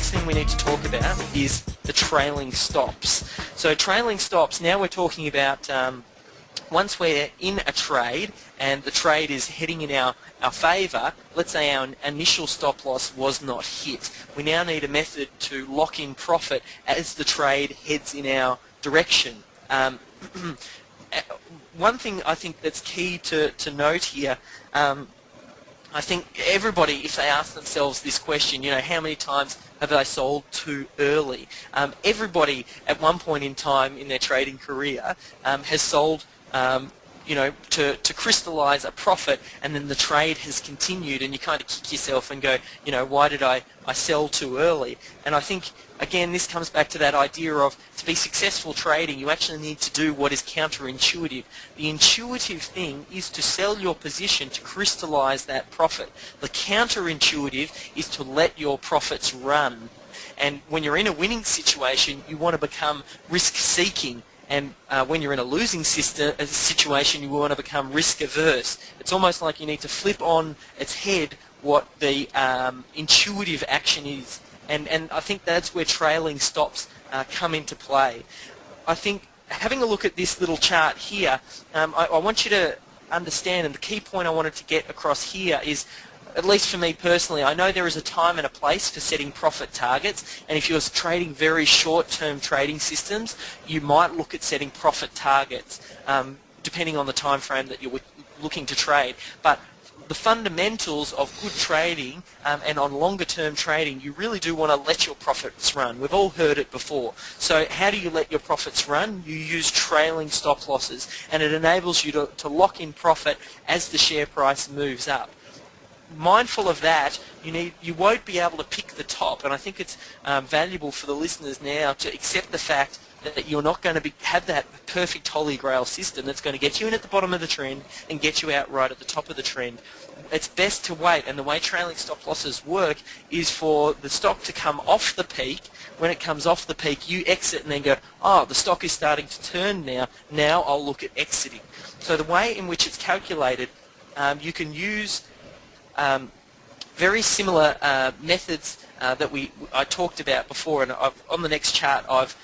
next thing we need to talk about is the trailing stops. So trailing stops, now we're talking about once we're in a trade and the trade is heading in our favour, let's say our initial stop loss was not hit. We now need a method to lock in profit as the trade heads in our direction. One thing I think that's key to note here, I think everybody, if they ask themselves this question, you know, how many times have they sold too early? Everybody at one point in time in their trading career has sold you know, to crystallize a profit, and then the trade has continued and you kind of kick yourself and go, you know, why did I sell too early? And I think, again, this comes back to that idea of, to be successful trading, you actually need to do what is counterintuitive. The intuitive thing is to sell your position to crystallize that profit. The counterintuitive is to let your profits run. And when you're in a winning situation, you want to become risk-seeking. And when you're in a losing situation, you want to become risk-averse. It's almost like you need to flip on its head what the intuitive action is. And I think that's where trailing stops come into play. I think having a look at this little chart here, I want you to understand, and the key point I wanted to get across here is, at least for me personally, I know there is a time and a place for setting profit targets, and if you're trading very short-term trading systems, you might look at setting profit targets depending on the time frame that you're looking to trade. But the fundamentals of good trading and on longer-term trading, you really do want to let your profits run. We've all heard it before. So how do you let your profits run? You use trailing stop losses, and it enables you to lock in profit as the share price moves up. Mindful of that, you won't be able to pick the top, and I think it's valuable for the listeners now to accept the fact that you're not going to have that perfect holy grail system that's going to get you in at the bottom of the trend and get you out right at the top of the trend. It's best to wait, and the way trailing stop losses work is for the stock to come off the peak. When it comes off the peak, you exit and then go, oh, the stock is starting to turn now I'll look at exiting. So the way in which it's calculated, you can use very similar methods that I talked about before, and on the next chart I've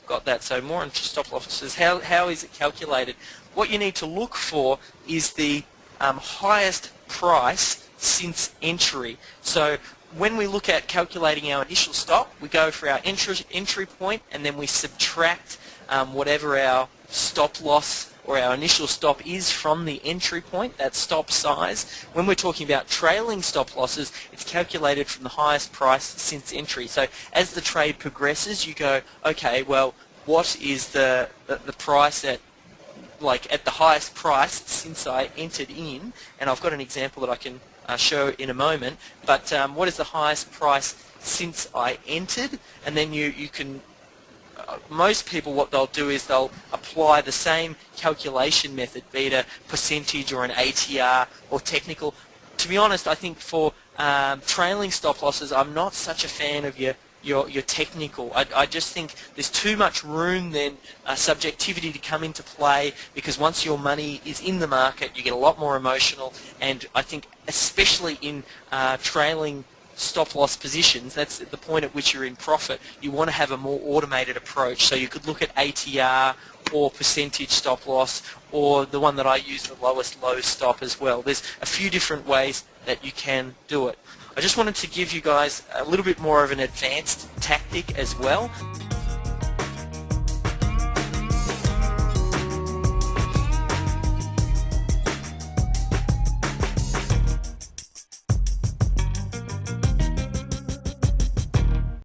got that. So more on stop losses. How is it calculated? What you need to look for is the highest price since entry. So when we look at calculating our initial stop, we go for our entry point, and then we subtract whatever our stop loss or our initial stop is from the entry point, that stop size. When we're talking about trailing stop losses, it's calculated from the highest price since entry. So as the trade progresses, you go, okay, well, what is the price at the highest price since I entered in? And I've got an example that I can show in a moment. But what is the highest price since I entered? And then you can most people, what they'll do is they'll apply the same calculation method, be it a percentage or an ATR or technical. To be honest, I think for trailing stop losses, I'm not such a fan of your technical. I just think there's too much room then subjectivity to come into play, because once your money is in the market, you get a lot more emotional, and I think especially in trailing stop loss positions, that's the point at which you're in profit. You want to have a more automated approach. So you could look at ATR or percentage stop loss, or the one that I use, the lowest low stop as well. There's a few different ways that you can do it. I just wanted to give you guys a little bit more of an advanced tactic as well.